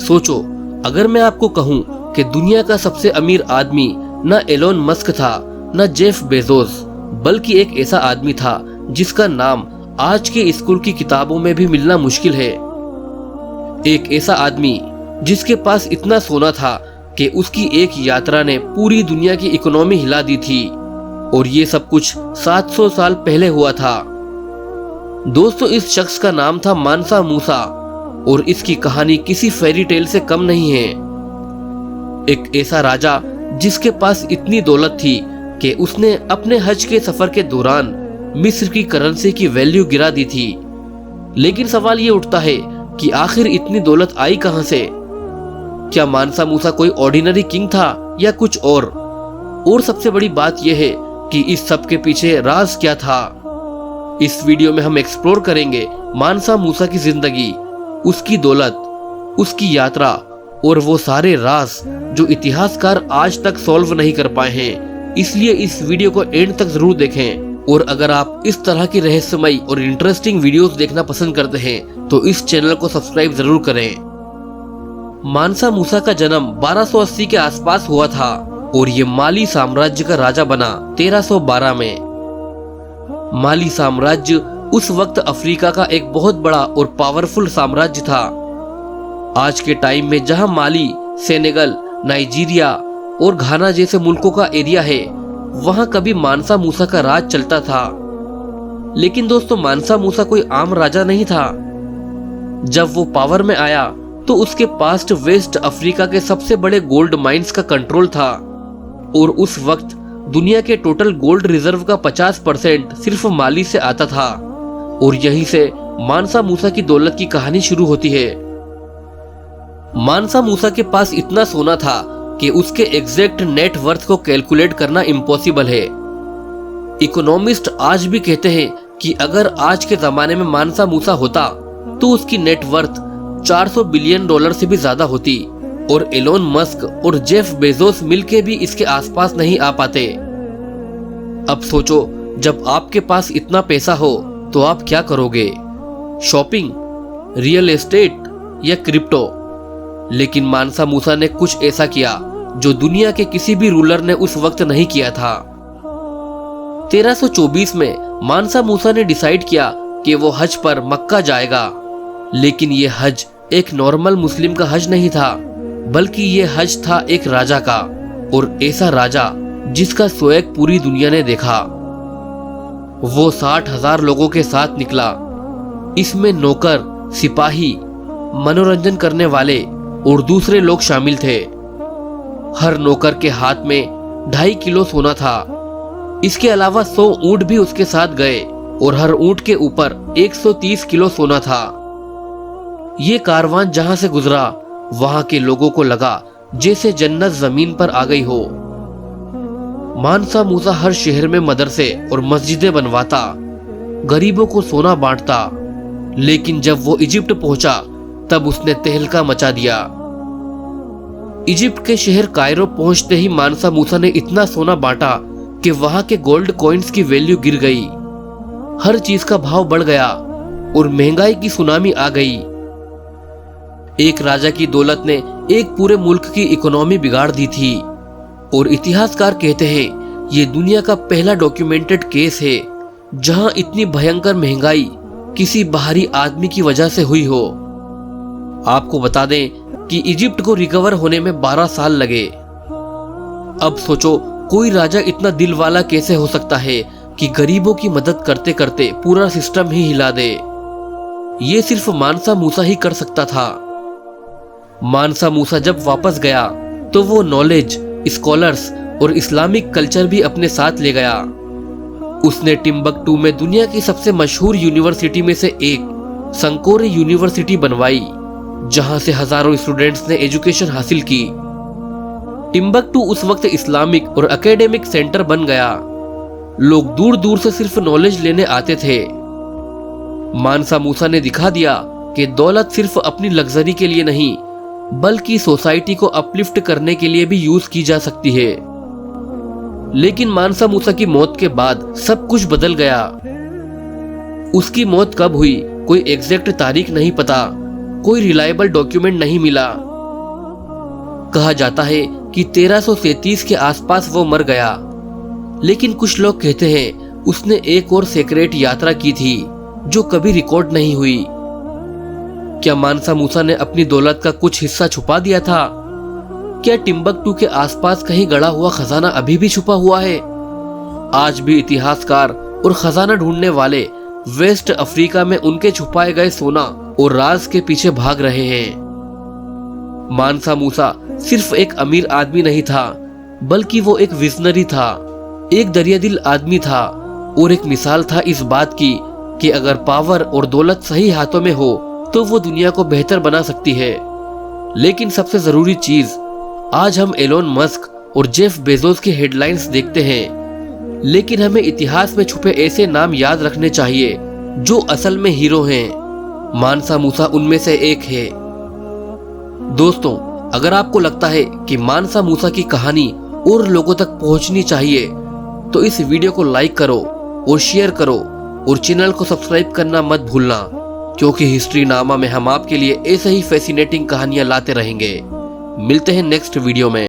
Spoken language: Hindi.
सोचो, अगर मैं आपको कहूँ कि दुनिया का सबसे अमीर आदमी न एलोन मस्क था, न जेफ बेजोस, बल्कि एक ऐसा आदमी था जिसका नाम आज के स्कूल की किताबों में भी मिलना मुश्किल है। एक ऐसा आदमी जिसके पास इतना सोना था कि उसकी एक यात्रा ने पूरी दुनिया की इकोनॉमी हिला दी थी, और ये सब कुछ 700 साल पहले हुआ था। दोस्तों, इस शख्स का नाम था मानसा मूसा, और इसकी कहानी किसी फेरी टेल से कम नहीं है। एक ऐसा राजा जिसके पास इतनी दौलत थी कि उसने अपने हज के सफर के दौरान मिस्र की करेंसी की वैल्यू गिरा दी थी। लेकिन सवाल ये उठता है कि आखिर इतनी दौलत आई कहां से? क्या मानसा मूसा कोई ऑर्डिनरी किंग था या कुछ और सबसे बड़ी बात यह है कि इस सब के पीछे राज क्या था। इस वीडियो में हम एक्सप्लोर करेंगे मानसा मूसा की जिंदगी, उसकी दौलत, उसकी यात्रा और वो सारे राज जो इतिहासकार आज तक सॉल्व नहीं कर पाए हैं। इसलिए इस वीडियो को एंड तक जरूर देखें, और अगर आप इस तरह की रहस्यमयी और इंटरेस्टिंग वीडियोस देखना पसंद करते हैं तो इस चैनल को सब्सक्राइब जरूर करें। मानसा मूसा का जन्म 1280 के आसपास हुआ था और ये माली साम्राज्य का राजा बना 1312 में। माली साम्राज्य उस वक्त अफ्रीका का एक बहुत बड़ा और पावरफुल साम्राज्य था। आज के टाइम में जहां माली, सेनेगल, नाइजीरिया और घाना जैसे मुल्कों का एरिया है, वहां कभी मानसा मूसा का राज चलता था। लेकिन दोस्तों, मानसा मूसा कोई आम राजा नहीं था। जब वो पावर में आया तो उसके पास वेस्ट अफ्रीका के सबसे बड़े गोल्ड माइंस का कंट्रोल था, और उस वक्त दुनिया के टोटल गोल्ड रिजर्व का 50% सिर्फ माली से आता था। और यहीं से मानसा मूसा की दौलत की कहानी शुरू होती है। मानसा मूसा के पास इतना सोना था कि उसके एग्जैक्ट नेट वर्थ को कैलकुलेट करना इम्पॉसिबल है। इकोनॉमिस्ट आज भी कहते हैं कि अगर आज के जमाने में मानसा मूसा होता तो उसकी नेट वर्थ 400 बिलियन डॉलर से भी ज्यादा होती, और एलोन मस्क और जेफ बेजोस मिलके भी इसके आसपास नहीं आ पाते। अब सोचो, जब आपके पास इतना पैसा हो तो आप क्या करोगे? शॉपिंग, रियल एस्टेट या क्रिप्टो? लेकिन मानसा मूसा ने कुछ ऐसा किया जो दुनिया के किसी भी रूलर ने उस वक्त नहीं किया था। 1324 में मानसा मूसा ने डिसाइड किया कि वो हज पर मक्का जाएगा। लेकिन ये हज एक नॉर्मल मुस्लिम का हज नहीं था, बल्कि ये हज था एक राजा का, और ऐसा राजा जिसका स्वैग पूरी दुनिया ने देखा। वो 60,000 लोगों के साथ निकला। इसमें नौकर, सिपाही, मनोरंजन करने वाले और दूसरे लोग शामिल थे। हर नौकर के हाथ में 2.5 किलो सोना था। इसके अलावा 100 ऊंट भी उसके साथ गए, और हर ऊंट के ऊपर 130 किलो सोना था। ये कारवान जहां से गुजरा, वहां के लोगों को लगा जैसे जन्नत जमीन पर आ गई हो। मानसा मूसा हर शहर में मदरसे और मस्जिदें बनवाता, गरीबों को सोना बांटता। लेकिन जब वो इजिप्ट पहुंचा तब उसने तहलका मचा दिया। इजिप्ट के शहर कायरो पहुंचते ही मानसा मूसा ने इतना सोना बांटा कि वहां के गोल्ड कॉइन्स की वैल्यू गिर गई। हर चीज का भाव बढ़ गया और महंगाई की सुनामी आ गई। एक राजा की दौलत ने एक पूरे मुल्क की इकोनॉमी बिगाड़ दी थी, और इतिहासकार कहते हैं ये दुनिया का पहला डॉक्यूमेंटेड केस है जहां इतनी भयंकर महंगाई किसी बाहरी आदमी की वजह से हुई हो। आपको बता दें कि इजिप्ट को रिकवर होने में 12 साल लगे। अब सोचो, कोई राजा इतना दिल वाला कैसे हो सकता है कि गरीबों की मदद करते करते पूरा सिस्टम ही हिला दे। ये सिर्फ मानसा मूसा ही कर सकता था। मानसा मूसा जब वापस गया तो वो नॉलेज, स्कॉलर्स और इस्लामिक कल्चर भी अपने साथ ले गया। उसने टिम्बकटू में दुनिया की सबसे मशहूर यूनिवर्सिटी में से एक संकोरे यूनिवर्सिटी बनवाई, जहां से हजारों स्टूडेंट्स ने एजुकेशन हासिल की। टिम्बकटू उस वक्त इस्लामिक और एकेडमिक सेंटर बन गया। लोग दूर दूर से सिर्फ नॉलेज लेने आते थे। मानसा मूसा ने दिखा दिया कि दौलत सिर्फ अपनी लग्जरी के लिए नहीं, बल्कि सोसाइटी को अपलिफ्ट करने के लिए भी यूज की जा सकती है। लेकिन मानसा मूसा की मौत के बाद सब कुछ बदल गया। उसकी मौत कब हुई कोई एग्जैक्ट तारीख नहीं पता, कोई रिलायबल डॉक्यूमेंट नहीं मिला, कहा जाता है कि 1333 के आसपास वो मर गया, लेकिन कुछ लोग कहते हैं उसने एक और सीक्रेट यात्रा की थी जो कभी रिकॉर्ड नहीं हुई। क्या मानसा मूसा ने अपनी दौलत का कुछ हिस्सा छुपा दिया था? क्या टिम्बकटू के आसपास कहीं गड़ा हुआ खजाना अभी भी छुपा हुआ है? आज भी इतिहासकार और खजाना ढूंढने वाले वेस्ट अफ्रीका में उनके छुपाए गए सोना और राज के पीछे भाग रहे हैं। मानसा मूसा सिर्फ एक अमीर आदमी नहीं था, बल्कि वो एक विजनरी था, एक दरियादिल आदमी था और एक मिसाल था इस बात की कि अगर पावर और दौलत सही हाथों में हो तो वो दुनिया को बेहतर बना सकती है। लेकिन सबसे जरूरी चीज, आज हम एलोन मस्क और जेफ बेजोस की हेडलाइंस देखते हैं, लेकिन हमें इतिहास में छुपे ऐसे नाम याद रखने चाहिए जो असल में हीरो हैं। मानसा मूसा उनमें से एक है। दोस्तों, अगर आपको लगता है कि मानसा मूसा की कहानी और लोगों तक पहुंचनी चाहिए तो इस वीडियो को लाइक करो और शेयर करो और चैनल को सब्सक्राइब करना मत भूलना, क्योंकि हिस्ट्री नामा में हम आपके लिए ऐसे ही फैसिनेटिंग कहानियां लाते रहेंगे। मिलते हैं नेक्स्ट वीडियो में।